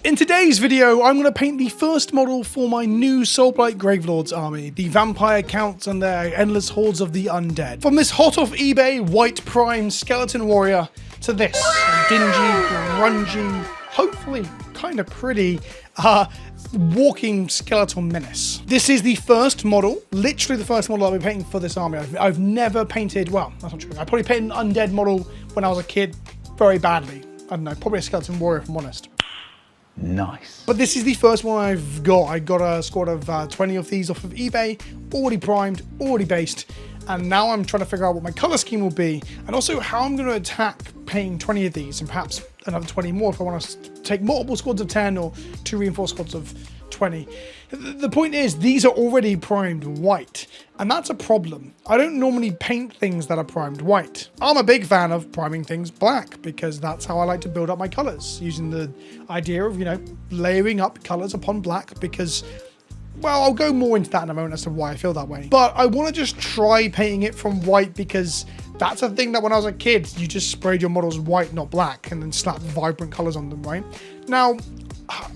In today's video, I'm going to paint the first model for my new Soulblight Gravelords army, the vampire counts and their endless hordes of the undead. From this hot off eBay white prime skeleton warrior to this dingy, grungy, hopefully kind of pretty walking skeletal menace. This is the first model, literally the first model I'll be painting for this army. I've never painted, well, that's not true. I probably painted an undead model when I was a kid very badly. I don't know, probably a skeleton warrior if I'm honest. Nice. But this is the first one I've got. I got a squad of 20 of these off of eBay, already primed, already based, and now I'm trying to figure out what my color scheme will be, and also how I'm going to attack painting 20 of these, and perhaps another 20 more if I want to take multiple squads of 10 or 2 reinforced squads of 20. The point is, these are already primed white, and that's a problem. I don't normally paint things that are primed white. I'm a big fan of priming things black, because that's how I like to build up my colors, using the idea of, you know, layering up colors upon black, because, well, I'll go more into that in a moment as to why I feel that way. But I want to just try painting it from white, because that's a thing that when I was a kid, you just sprayed your models white, not black, and then slapped vibrant colors on them, right? Now,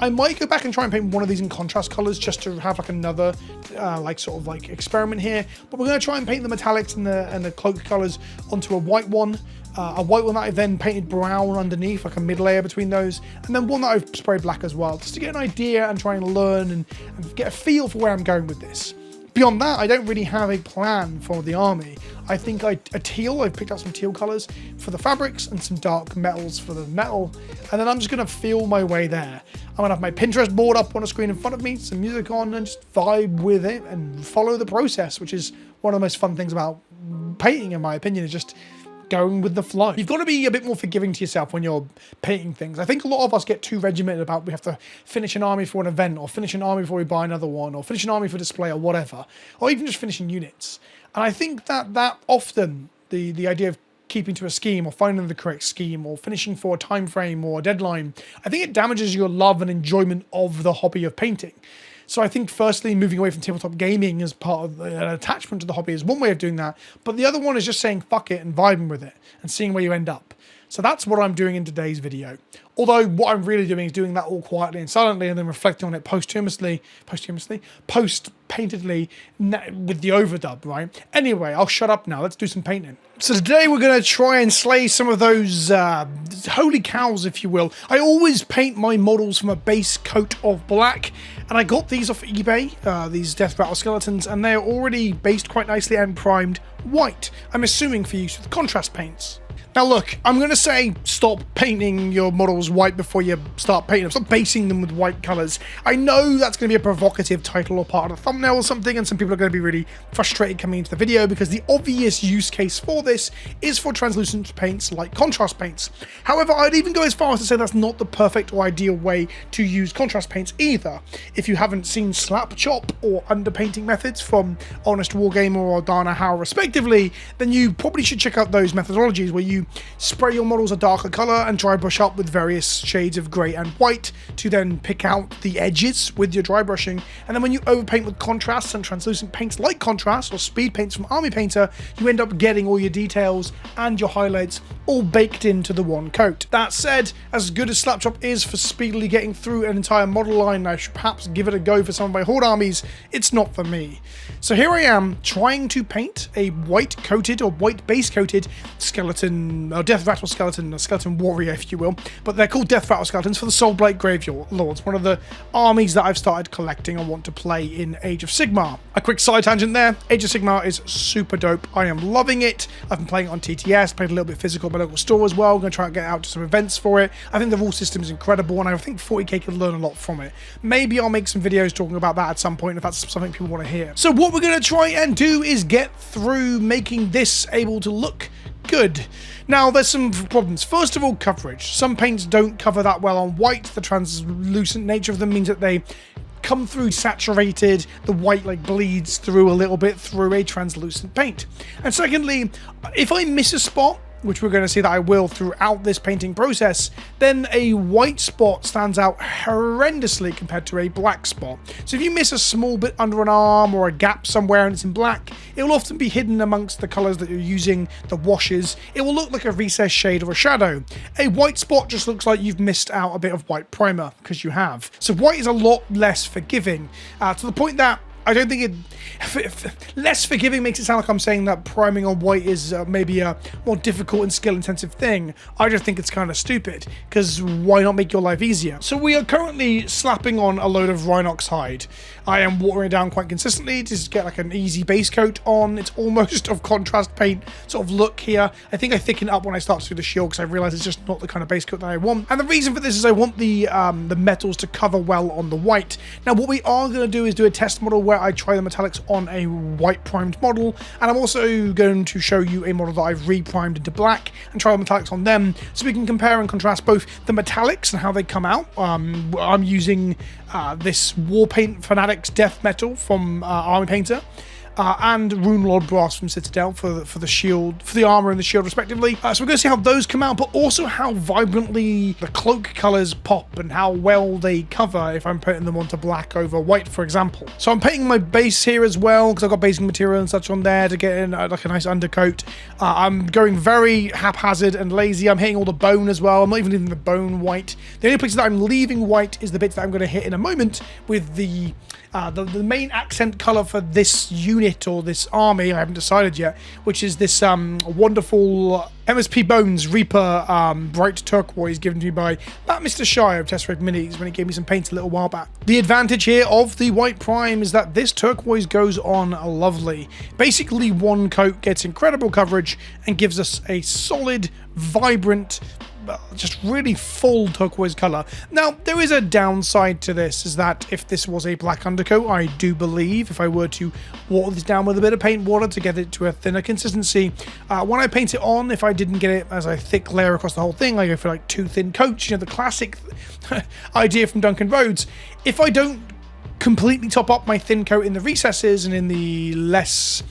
I might go back and try and paint one of these in contrast colors just to have like another experiment here. But we're going to try and paint the metallics and the cloak colors onto a white one that I've then painted brown underneath, like a mid layer between those, and then one that I've sprayed black as well, just to get an idea and try and learn and get a feel for where I'm going with this. Beyond that, I don't really have a plan for the army. I think I've picked up some teal colors for the fabrics and some dark metals for the metal, and then I'm just going to feel my way there. I'm going to have my Pinterest board up on a screen in front of me, some music on, and just vibe with it and follow the process, which is one of the most fun things about painting, in my opinion, is just going with the flow. You've got to be a bit more forgiving to yourself when you're painting things. I think a lot of us get too regimented about we have to finish an army for an event, or finish an army before we buy another one, or finish an army for display, or whatever, or even just finishing units. And I think that often the idea of keeping to a scheme, or finding the correct scheme, or finishing for a time frame or a deadline, I think it damages your love and enjoyment of the hobby of painting. So I think firstly, moving away from tabletop gaming as part of an attachment to the hobby is one way of doing that. But the other one is just saying fuck it and vibing with it and seeing where you end up. So that's what I'm doing in today's video. Although what I'm really doing is doing that all quietly and silently, and then reflecting on it post-paintedly with the overdub, right? Anyway, I'll shut up now. Let's do some painting. So today we're going to try and slay some of those holy cows, if you will. I always paint my models from a base coat of black, and I got these off eBay, these Deathrattle skeletons, and they're already based quite nicely and primed white. I'm assuming for use with contrast paints. Now look, I'm going to say stop painting your models white before you start painting them. Stop basing them with white colours. I know that's going to be a provocative title or part of the thumbnail or something, and some people are going to be really frustrated coming into the video, because the obvious use case for this is for translucent paints like contrast paints. However, I'd even go as far as to say that's not the perfect or ideal way to use contrast paints either. If you haven't seen Slap Chop or underpainting methods from Honest Wargamer or Dana Howe respectively, then you probably should check out those methodologies where you spray your models a darker color and dry brush up with various shades of gray and white to then pick out the edges with your dry brushing. And then when you overpaint with contrasts and translucent paints like contrast or speed paints from Army Painter, you end up getting all your details and your highlights all baked into the one coat. That said, as good as Slapchop is for speedily getting through an entire model line, I should perhaps give it a go for some of my horde armies. It's not for me. So here I am trying to paint a white coated or white base coated skeleton, or Deathrattle skeleton, a skeleton warrior if you will, but they're called Deathrattle skeletons for the Soulblight Gravelords, one of the armies that I've started collecting and want to play in Age of Sigmar. A quick side tangent there, Age of Sigmar is super dope. I am loving it. I've been playing it on TTS, played a little bit physical at my local store as well. I'm going to try and get out to some events for it. I think the rule system is incredible, and I think 40k could learn a lot from it. Maybe I'll make some videos talking about that at some point if that's something people want to hear. So what we're going to try and do is get through making this able to look good. Now, there's some problems. First of all, coverage. Some paints don't cover that well on white. The translucent nature of them means that they come through saturated, the white like bleeds through a little bit through a translucent paint. And secondly, if I miss a spot, which we're going to see that I will throughout this painting process, then a white spot stands out horrendously compared to a black spot. So if you miss a small bit under an arm or a gap somewhere and it's in black, it will often be hidden amongst the colors that you're using, the washes. It will look like a recessed shade or a shadow. A white spot just looks like you've missed out a bit of white primer, because you have. So white is a lot less forgiving, to the point that I don't think less forgiving makes it sound like I'm saying that priming on white is maybe a more difficult and skill-intensive thing. I just think it's kind of stupid, because why not make your life easier? So we are currently slapping on a load of Rhinox hide. I am watering it down quite consistently to just get like an easy base coat on. It's almost of contrast paint sort of look here. I think I thicken it up when I start to do the shield, because I realize it's just not the kind of base coat that I want. And the reason for this is I want the metals to cover well on the white. Now what we are going to do is do a test model where I try the metallics on a white primed model, and I'm also going to show you a model that I've re-primed into black and try the metallics on them, so we can compare and contrast both the metallics and how they come out. I'm using this Warpaint Fanatics Death Metal from Army Painter, and Runelord Brass from Citadel for the shield, for the armor and the shield respectively. So we're going to see how those come out, but also how vibrantly the cloak colors pop and how well they cover if I'm putting them onto black over white, for example. So I'm painting my base here as well, because I've got basing material and such on there to get in like a nice undercoat. I'm going very haphazard and lazy. I'm hitting all the bone as well. I'm not even leaving the bone white. The only places that I'm leaving white is the bits that I'm going to hit in a moment with the main accent color for this unit or this army. I haven't decided yet, which is this wonderful MSP Bones Reaper bright turquoise given to me by that Mr. Shy of Test Rig Minis when he gave me some paint a little while back. The advantage here of the white prime is that this turquoise goes on lovely. Basically one coat gets incredible coverage and gives us a solid, vibrant, just really full turquoise color. Now there is a downside to this, is that if this was a black undercoat, I do believe if I were to water this down with a bit of paint water to get it to a thinner consistency, when I paint it on, if I didn't get it as a thick layer across the whole thing, I go for like 2 thin coats, you know, the classic idea from Duncan Rhodes. If I don't completely top up my thin coat in the recesses and in the less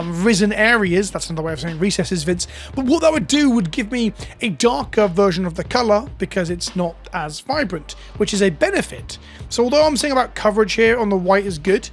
risen areas, that's another way of saying recesses, Vince, but what that would do would give me a darker version of the color because it's not as vibrant, which is a benefit. So although I'm saying about coverage here on the white is good,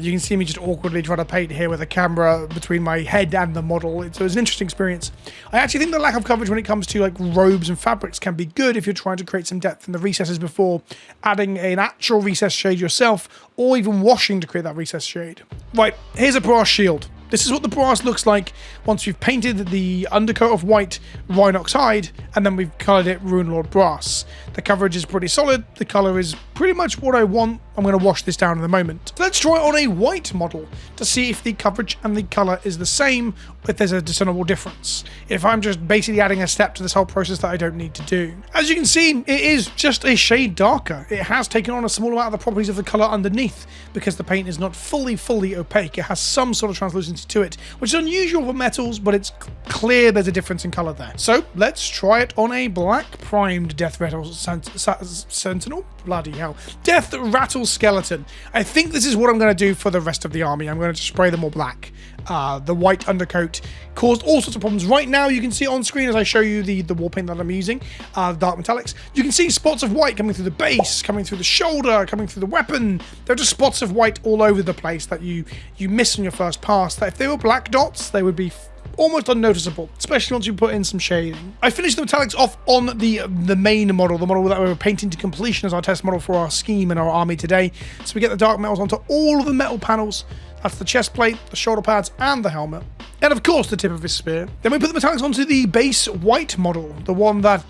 you can see me just awkwardly try to paint here with a camera between my head and the model. So it's an interesting experience. I actually think the lack of coverage when it comes to like robes and fabrics can be good if you're trying to create some depth in the recesses before adding an actual recess shade yourself, or even washing to create that recess shade. Right, here's a brass shield. This is what the brass looks like once we've painted the undercoat of white Rhinox hide, and then we've coloured it Runelord Brass. The coverage is pretty solid, the colour is pretty much what I want. I'm going to wash this down in a moment. So let's try it on a white model to see if the coverage and the colour is the same, if there's a discernible difference. If I'm just basically adding a step to this whole process that I don't need to do. As you can see, it is just a shade darker. It has taken on a small amount of the properties of the colour underneath, because the paint is not fully opaque. It has some sort of translucency to it, which is unusual for metals, but it's clear there's a difference in colour there. So let's try it on a black primed Deathrattle Sentinel. Bloody hell. Deathrattle Skeleton. I think this is what I'm going to do for the rest of the army. I'm going to spray them all black. The white undercoat caused all sorts of problems. Right now, you can see on screen as I show you the war paint that I'm using, dark metallics. You can see spots of white coming through the base, coming through the shoulder, coming through the weapon. There are just spots of white all over the place that you miss on your first pass. That if they were black dots, they would be almost unnoticeable, especially once you put in some shading. I finished the metallics off on the main model, the model that we were painting to completion as our test model for our scheme and our army today. So we get the dark metals onto all of the metal panels. That's the chest plate, the shoulder pads, and the helmet. And of course the tip of his spear. Then we put the metallics onto the base white model, the one that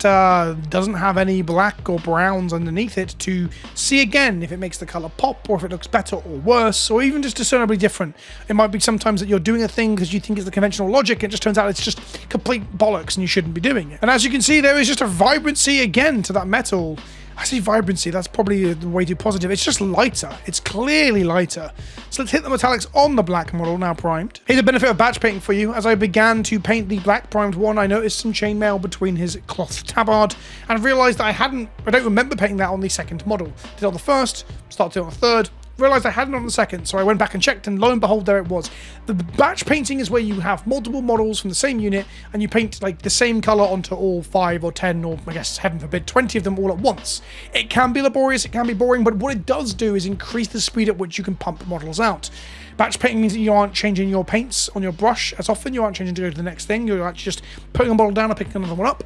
doesn't have any black or browns underneath it, to see again if it makes the color pop, or if it looks better or worse, or even just discernibly different. It might be sometimes that you're doing a thing because you think it's the conventional logic, and it just turns out it's just complete bollocks and you shouldn't be doing it. And as you can see, there is just a vibrancy again to that metal. I say vibrancy, that's probably way too positive. It's just lighter. It's clearly lighter. So let's hit the metallics on the black model, now primed. Here's a benefit of batch painting for you. As I began to paint the black primed one, I noticed some chainmail between his cloth tabard and realized that I don't remember painting that on the second model. Did it on the first, started it on the third, realized I hadn't on the second, so I went back and checked, and lo and behold, there it was. The batch painting is where you have multiple models from the same unit, and you paint like the same color onto all 5 or 10, or I guess, heaven forbid, 20 of them all at once. It can be laborious, it can be boring, but what it does do is increase the speed at which you can pump models out. Batch painting means that you aren't changing your paints on your brush as often, you aren't changing to go to the next thing, you're actually just putting a model down and picking another one up.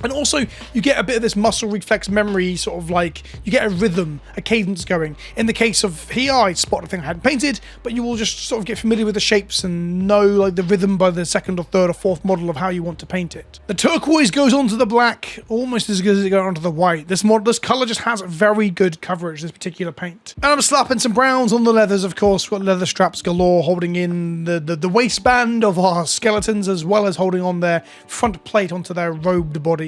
And also, you get a bit of this muscle reflex memory, sort of like, you get a rhythm, a cadence going. In the case of here, I spotted a thing I hadn't painted, but you will just sort of get familiar with the shapes and know like the rhythm by the second or third or fourth model of how you want to paint it. The turquoise goes onto the black almost as good as it goes onto the white. This color just has very good coverage, this particular paint. And I'm slapping some browns on the leathers, of course. We've got leather straps galore holding in the waistband of our skeletons, as well as holding on their front plate onto their robed bodies.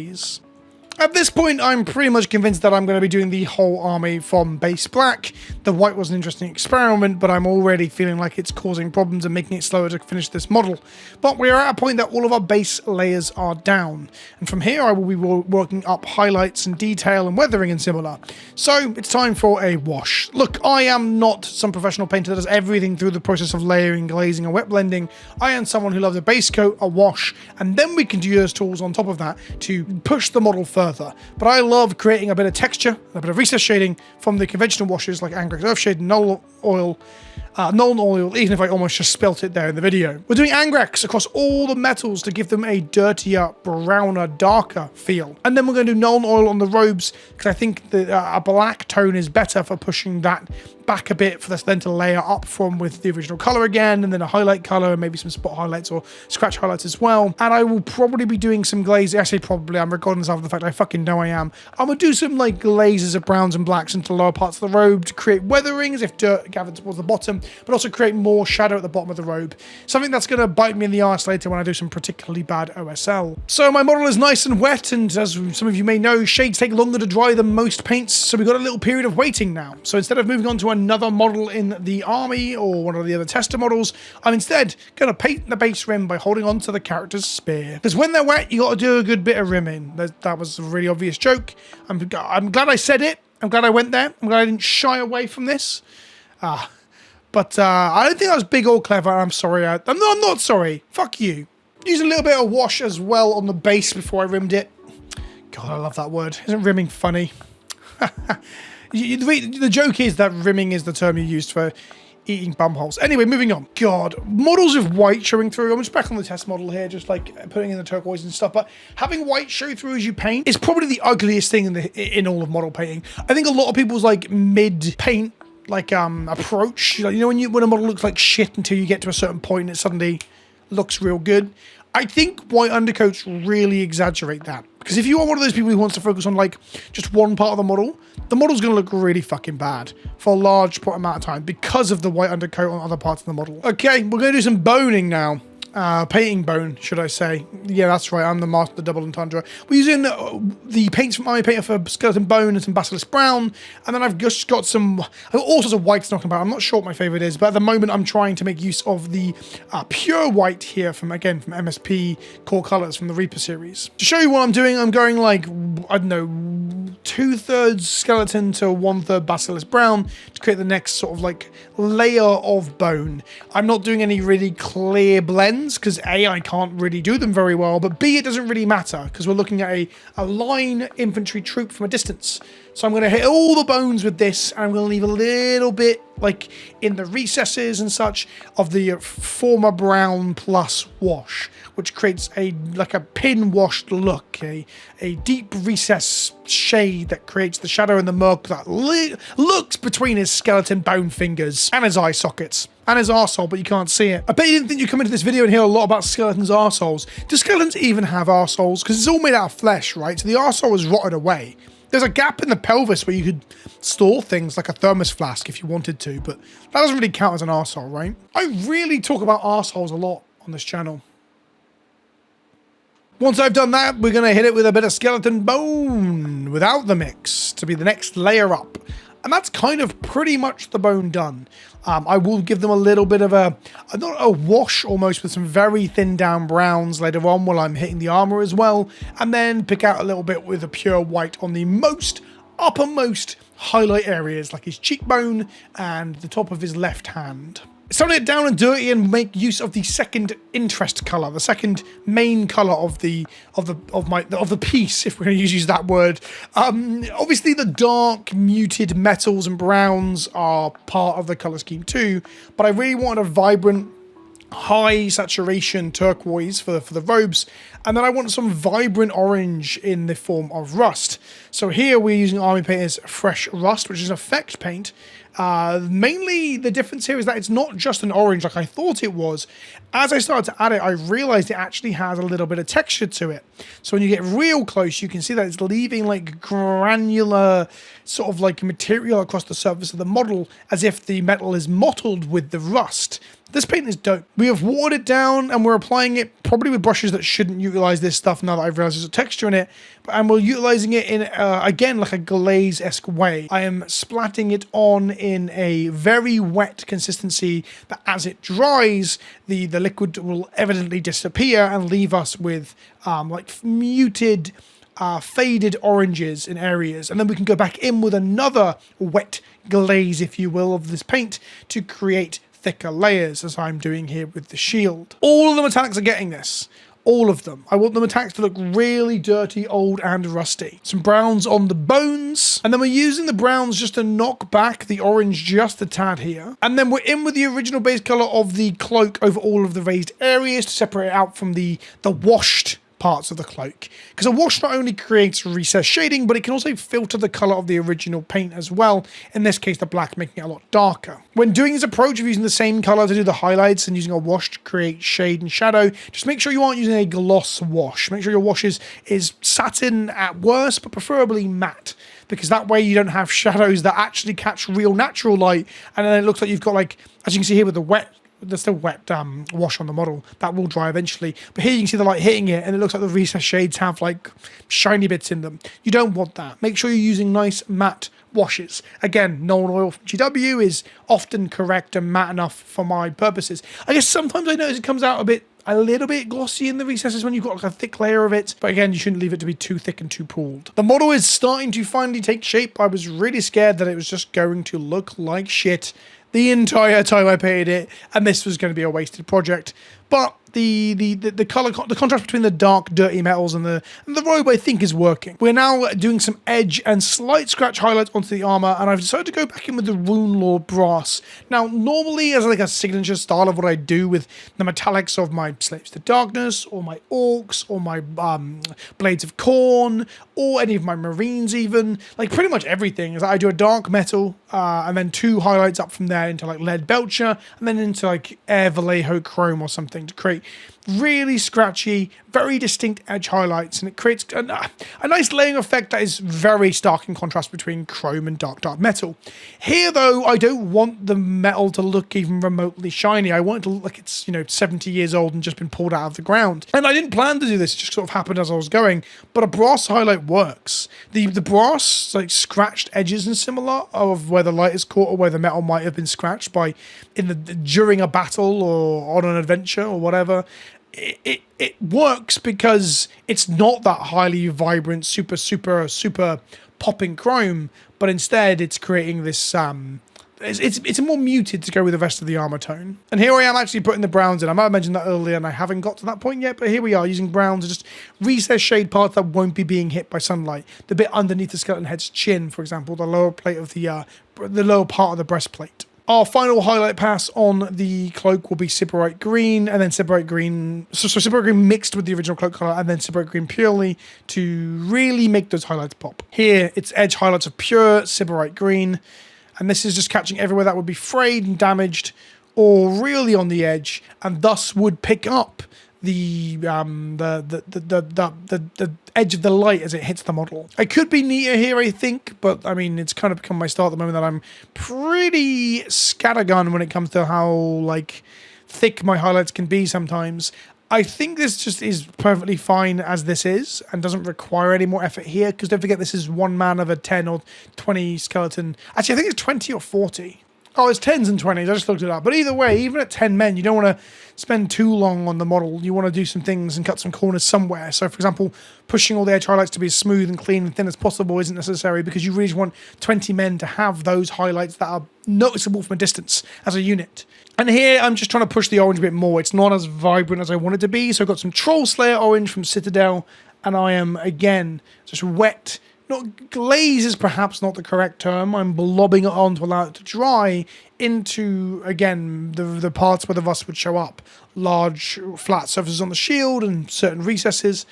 At this point, I'm pretty much convinced that I'm going to be doing the whole army from base black. The white was an interesting experiment, but I'm already feeling like it's causing problems and making it slower to finish this model. But we are at a point that all of our base layers are down. And from here, I will be working up highlights and detail and weathering and similar. So it's time for a wash. Look, I am not some professional painter that does everything through the process of layering, glazing, and wet blending. I am someone who loves a base coat, a wash, and then we can use tools on top of that to push the model further. But I love creating a bit of texture, a bit of recess shading from the conventional washes like Angrex Earthshade and Null Oil, even if I almost just spelt it there in the video. We're doing Angrex across all the metals to give them a dirtier, browner, darker feel. And then we're going to do Null Oil on the robes because I think that a black tone is better for pushing that back a bit for this then to layer up from with the original color again, and then a highlight color and maybe some spot highlights or scratch highlights as well. And I will probably be doing some glazing. I say probably, I'm recording this after the fact, I fucking know I am. I'm gonna do some like glazes of browns and blacks into the lower parts of the robe to create weathering as if dirt gathered towards the bottom, but also create more shadow at the bottom of the robe. Something that's gonna bite me in the arse later when I do some particularly bad OSL. So my model is nice and wet, and as some of you may know, shades take longer to dry than most paints, so we've got a little period of waiting now. So instead of moving on to another model in the army or one of the other tester models, I'm instead going to paint the base rim by holding on to the character's spear. Because when they're wet, you got to do a good bit of rimming. That was a really obvious joke. I'm glad I said it. I'm glad I went there. I'm glad I didn't shy away from this. But I don't think that was big or clever. I'm sorry. I'm not sorry. Fuck you. Use a little bit of wash as well on the base before I rimmed it. God, I love that word. Isn't rimming funny? The joke is that rimming is the term you used for eating bum holes. Anyway, moving on. God, models with white showing through. I'm just back on the test model here, just like putting in the turquoise and stuff. But having white show through as you paint is probably the ugliest thing in all of model painting. I think a lot of people's like mid paint approach, you know, when a model looks like shit until you get to a certain point and it suddenly looks real good. I think white undercoats really exaggerate that. Because if you are one of those people who wants to focus on like just one part of the model's going to look really fucking bad for a large amount of time because of the white undercoat on other parts of the model. Okay, we're going to do some boning now. Painting bone, should I say. Yeah, that's right, I'm the master of the double entendre. We're using the paints from Army Painter for skeleton bone and some basilisk brown, and then I've just got some, I've got all sorts of whites knocking about. I'm not sure what my favorite is, but at the moment I'm trying to make use of the pure white here from MSP Core Colors from the Reaper series. To show you what I'm doing, I'm going like, I don't know, 2/3 skeleton to 1/3 basilisk brown to create the next sort of like layer of bone. I'm not doing any really clear blends because A, I can't really do them very well, but B, it doesn't really matter because we're looking at a line infantry troop from a distance. So I'm going to hit all the bones with this, and I'm going to leave a little bit like in the recesses and such of the former brown plus wash, which creates a pin washed look, a deep recess shade that creates the shadow and the murk that looks between his skeleton bone fingers and his eye sockets. And his arsehole, but you can't see it. I bet you didn't think you'd come into this video and hear a lot about skeletons' arseholes. Do skeletons even have arseholes? Because it's all made out of flesh, right? So the arsehole is rotted away. There's a gap in the pelvis where you could store things like a thermos flask if you wanted to, but that doesn't really count as an arsehole, right? I really talk about arseholes a lot on this channel. Once I've done that, we're going to hit it with a bit of skeleton bone without the mix to be the next layer up. And that's kind of pretty much the bone done. I will give them a little bit of a wash almost with some very thin down browns later on while I'm hitting the armor as well. And then pick out a little bit with a pure white on the most uppermost highlight areas, like his cheekbone and the top of his left hand. It's time to get down and dirty and make use of the second interest color, the second main color of the piece, if we're going to use that word. Obviously, the dark, muted metals and browns are part of the color scheme too, but I really wanted a vibrant, high saturation turquoise for the robes, and then I want some vibrant orange in the form of rust. So here we're using Army Painter's Fresh Rust, which is an effect paint. Mainly the difference here is that it's not just an orange like I thought it was. As I started to add it, I realized it actually has a little bit of texture to it. So when you get real close, you can see that it's leaving like granular sort of like material across the surface of the model, as if the metal is mottled with the rust. This paint is dope. We have watered it down and we're applying it probably with brushes that shouldn't utilize this stuff now that I've realized there's a texture in it, and we're utilizing it in, again, like a glaze-esque way. I am splatting it on in a very wet consistency that as it dries, the liquid will evidently disappear and leave us with like muted, faded oranges in areas, and then we can go back in with another wet glaze, if you will, of this paint to create thicker layers, as I'm doing here with the shield. All of the metallics are getting this. All of them. I want the metallics to look really dirty, old, and rusty. Some browns on the bones, and then we're using the browns just to knock back the orange just a tad here. And then we're in with the original base color of the cloak over all of the raised areas to separate it out from the washed parts of the cloak, because a wash not only creates recessed shading, but it can also filter the color of the original paint as well, in this case the black, making it a lot darker. When doing this approach of using the same color to do the highlights and using a wash to create shade and shadow, just make sure you aren't using a gloss wash. Make sure your wash is satin at worst, but preferably matte, because that way you don't have shadows that actually catch real natural light, and then it looks like you've got, like, as you can see here with the wet, there's still wet wash on the model. That will dry eventually. But here you can see the light hitting it, and it looks like the recessed shades have like shiny bits in them. You don't want that. Make sure you're using nice matte washes. Again, Nolan Oil from GW is often correct and matte enough for my purposes. I guess sometimes I notice it comes out a little bit glossy in the recesses when you've got like a thick layer of it, but again, you shouldn't leave it to be too thick and too pooled. The model is starting to finally take shape. I was really scared that it was just going to look like shit the entire time I painted it, and this was going to be a wasted project. But the contrast between the dark, dirty metals and the robe, I think, is working. We're now doing some edge and slight scratch highlights onto the armor, and I've decided to go back in with the Rune Lord brass. Now, normally, as like a signature style of what I do with the metallics of my Slaves to Darkness, or my Orcs, or my Blades of Corn, or any of my Marines even, like pretty much everything, is that I do a dark metal, and then 2 highlights up from there into like Lead Belcher, and then into like Air Vallejo Chrome or something to create really scratchy, very distinct edge highlights, and it creates a nice layering effect that is very stark in contrast between chrome and dark metal. Here, though, I don't want the metal to look even remotely shiny. I want it to look like it's, 70 years old and just been pulled out of the ground. And I didn't plan to do this, it just sort of happened as I was going, but a brass highlight works. The brass, like, scratched edges and similar of where the light is caught or where the metal might have been scratched during a battle or on an adventure or whatever. It works because it's not that highly vibrant, super popping chrome, but instead it's creating this it's more muted to go with the rest of the armor tone. And here I am actually putting the browns in. I might have mentioned that earlier and I haven't got to that point yet, but here we are using browns to just recess shade parts that won't be being hit by sunlight. The bit underneath the skeleton head's chin, for example, the lower plate of the lower part of the breastplate. Our final highlight pass on the cloak will be Sybarite Green, and then Sybarite Green, so Sybarite Green mixed with the original cloak color, and then Sybarite Green purely to really make those highlights pop. Here, it's edge highlights of pure Sybarite Green, and this is just catching everywhere that would be frayed and damaged, or really on the edge, and thus would pick up the edge of the light as it hits the model. I could be neater here, I think, but I mean, it's kind of become my style at the moment that I'm pretty scattergun when it comes to how like thick my highlights can be sometimes. I think this just is perfectly fine as this is and doesn't require any more effort here, because don't forget this is one man of a 10 or 20 skeleton. Actually, I think it's 20 or 40. Oh, it's 10s and 20s. I just looked it up. But either way, even at 10 men, you don't want to spend too long on the model. You want to do some things and cut some corners somewhere. So, for example, pushing all the edge highlights to be as smooth and clean and thin as possible isn't necessary because you really just want 20 men to have those highlights that are noticeable from a distance as a unit. And here, I'm just trying to push the orange a bit more. It's not as vibrant as I want it to be. So I've got some Troll Slayer orange from Citadel. And I am, again, just wet. Not glaze is perhaps not the correct term. I'm blobbing it on to allow it to dry into, again, the parts where the rust would show up. Large flat surfaces on the shield and certain recesses.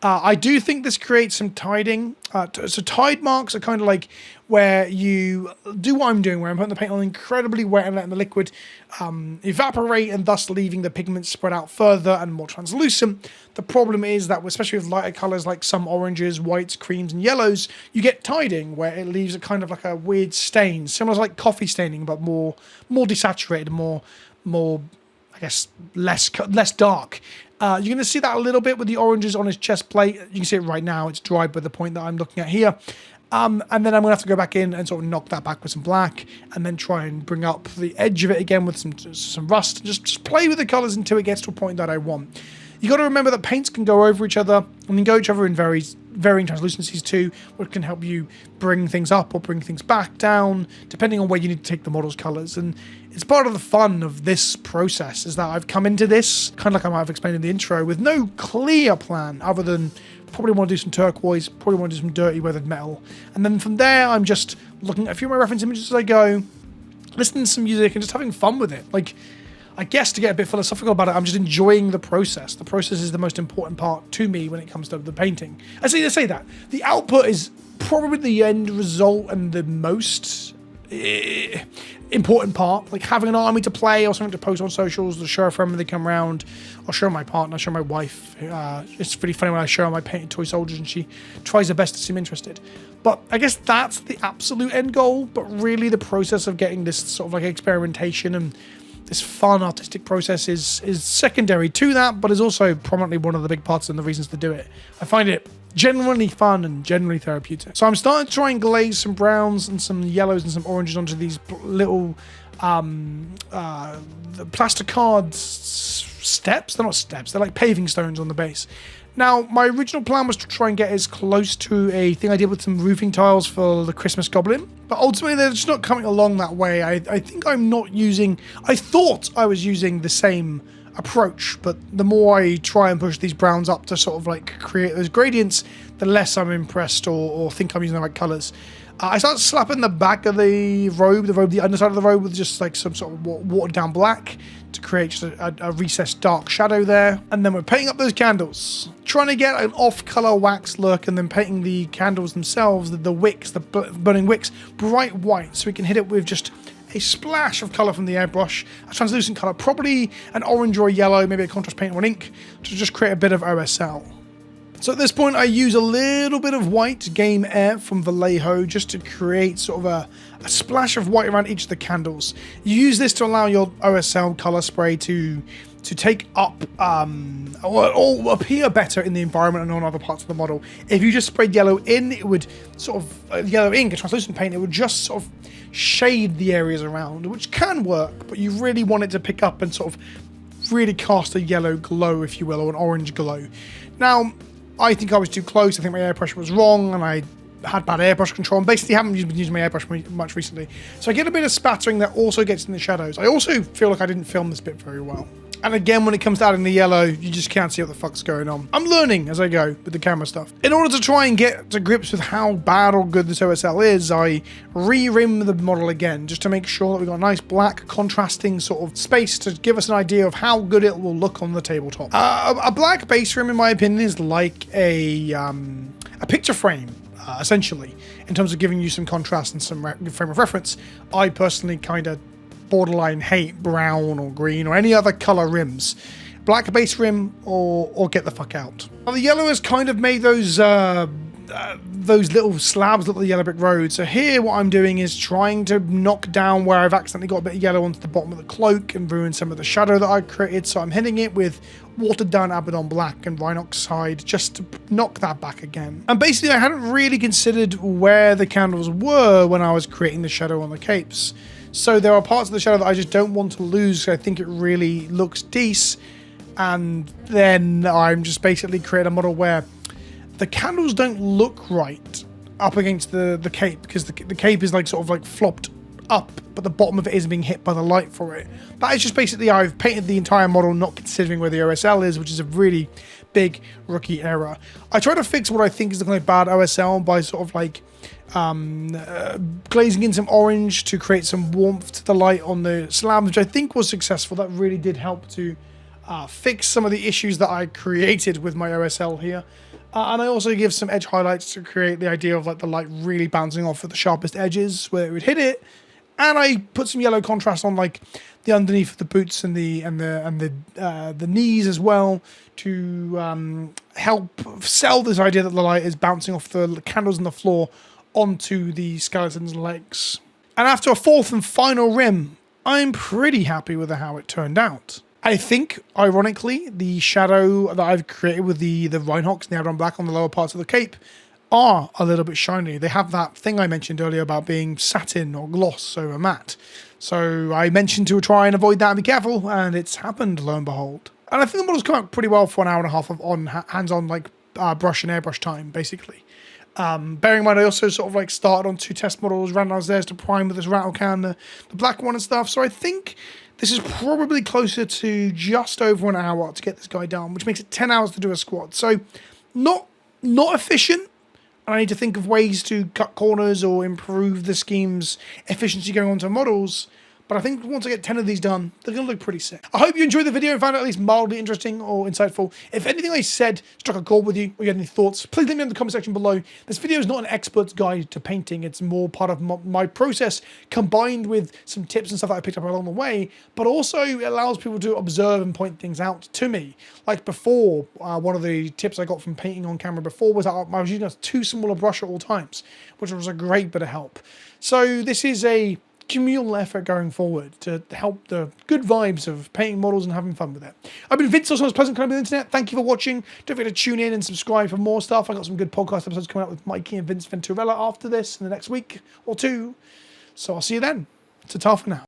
I do think this creates some tiding. So tide marks are kind of like where you do what I'm doing, where I'm putting the paint on incredibly wet and letting the liquid evaporate and thus leaving the pigment spread out further and more translucent. The problem is that, especially with lighter colors like some oranges, whites, creams, and yellows, you get tiding where it leaves a kind of like a weird stain, similar to like coffee staining, but more desaturated, more I guess less dark. You're going to see that a little bit with the oranges on his chest plate. You can see it right now. It's dried by the point that I'm looking at here. And then I'm going to have to go back in and sort of knock that back with some black and then try and bring up the edge of it again with some rust. Just play with the colors until it gets to a point that I want. You got to remember that paints can go over each other and then go each other in varying translucencies too, which can help you bring things up or bring things back down, depending on where you need to take the model's colors. And it's part of the fun of this process is that I've come into this, kind of like I might have explained in the intro, with no clear plan other than probably want to do some turquoise, probably want to do some dirty weathered metal. And then from there, I'm just looking at a few of my reference images as I go, listening to some music and just having fun with it. Like, I guess to get a bit philosophical about it, I'm just enjoying the process. The process is the most important part to me when it comes to the painting. I say that. The output is probably the end result and the most important part. Like having an army to play or something to post on socials, to show a friend when they come around, or show my partner, show my wife. It's really funny when I show her my painted toy soldiers and she tries her best to seem interested. But I guess that's the absolute end goal. But really the process of getting this sort of like experimentation and this fun artistic process is secondary to that, but is also prominently one of the big parts and the reasons to do it. I find it genuinely fun and genuinely therapeutic. So I'm starting to try and glaze some browns and some yellows and some oranges onto these little the plasticard steps. They're not steps, they're like paving stones on the base. Now, my original plan was to try and get as close to a thing I did with some roofing tiles for the Christmas Goblin, but ultimately they're just not coming along that way. I think I'm not using... I thought I was using the same approach, but the more I try and push these browns up to sort of like create those gradients, the less I'm impressed or think I'm using the right colors. I start slapping the back of the underside of the robe with just like some sort of watered down black to create just a recessed dark shadow there. And then we're painting up those candles, trying to get an off-color wax look, and then painting the candles themselves, the wicks, the burning wicks, bright white, so we can hit it with just a splash of color from the airbrush, a translucent color, probably an orange or a yellow, maybe a contrast paint or an ink, to just create a bit of OSL. So at this point I use a little bit of white Game Air from Vallejo just to create sort of a splash of white around each of the candles. You use this to allow your OSL color spray to take up or appear better in the environment and on other parts of the model. If you just sprayed yellow in, it would sort of, yellow ink, a translucent paint, it would just sort of shade the areas around, which can work, but you really want it to pick up and sort of really cast a yellow glow, if you will, or an orange glow. Now, I think I was too close. I think my air pressure was wrong, and I had bad airbrush control, and basically haven't been using my airbrush much recently. So I get a bit of spattering that also gets in the shadows. I also feel like I didn't film this bit very well. And again, when it comes to adding the yellow, you just can't see what the fuck's going on. I'm learning as I go with the camera stuff. In order to try and get to grips with how bad or good this OSL is, I re-rim the model again, just to make sure that we've got a nice black contrasting sort of space to give us an idea of how good it will look on the tabletop. A black base rim, in my opinion, is like a picture frame. Essentially, in terms of giving you some contrast and some frame of reference. I personally kind of borderline hate brown or green or any other color rims. Black base rim or get the fuck out. Now, the yellow has kind of made those little slabs look like the yellow brick road. So here what I'm doing is trying to knock down where I've accidentally got a bit of yellow onto the bottom of the cloak and ruin some of the shadow that I created. So I'm hitting it with watered down Abaddon black and Rhinox hide just to knock that back again. And basically I hadn't really considered where the candles were when I was creating the shadow on the capes. So there are parts of the shadow that I just don't want to lose. I think it really looks decent. And then I'm just basically create a model where the candles don't look right up against the cape, because the cape is like sort of like flopped up, but the bottom of it isn't being hit by the light for it. That is just basically how I've painted the entire model, not considering where the OSL is, which is a really big rookie error. I try to fix what I think is looking like bad OSL by sort of like glazing in some orange to create some warmth to the light on the slab, which I think was successful. That really did help to fix some of the issues that I created with my OSL here. And I also give some edge highlights to create the idea of like the light really bouncing off at the sharpest edges where it would hit it. And I put some yellow contrast on like the underneath of the boots and the knees as well to help sell this idea that the light is bouncing off the candles on the floor onto the skeleton's legs. And after a fourth and final rim, I'm pretty happy with how it turned out. I think, ironically, the shadow that I've created with the Reinhocks and the Add-on Black on the lower parts of the cape are a little bit shiny. They have that thing I mentioned earlier about being satin or gloss over matte. So I mentioned to try and avoid that and be careful, and it's happened, lo and behold. And I think the model's come out pretty well for an hour and a half of hands-on like brush and airbrush time, basically. Bearing in mind, I also sort of like started on 2 test models, ran downstairs to prime with this rattle can, the black one and stuff. So I think this is probably closer to just over an hour to get this guy done, which makes it 10 hours to do a squad. So not efficient. And I need to think of ways to cut corners or improve the scheme's efficiency going onto models. But I think once I get 10 of these done, they're going to look pretty sick. I hope you enjoyed the video and found it at least mildly interesting or insightful. If anything I said struck a chord with you, or you had any thoughts, please let me know in the comment section below. This video is not an expert's guide to painting. It's more part of my process combined with some tips and stuff that I picked up along the way, but also it allows people to observe and point things out to me. Like before, one of the tips I got from painting on camera before was that I was using a too small a brush at all times, which was a great bit of help. So this is a communal effort going forward to help the good vibes of painting models and having fun with it. I've been Vince, also known as Pleasant Company on the internet. Thank you for watching. Don't forget to tune in and subscribe for more stuff. I got some good podcast episodes coming out with Mikey and Vince Venturella after this in the next week or two. So I'll see you then. Ta-ta for now.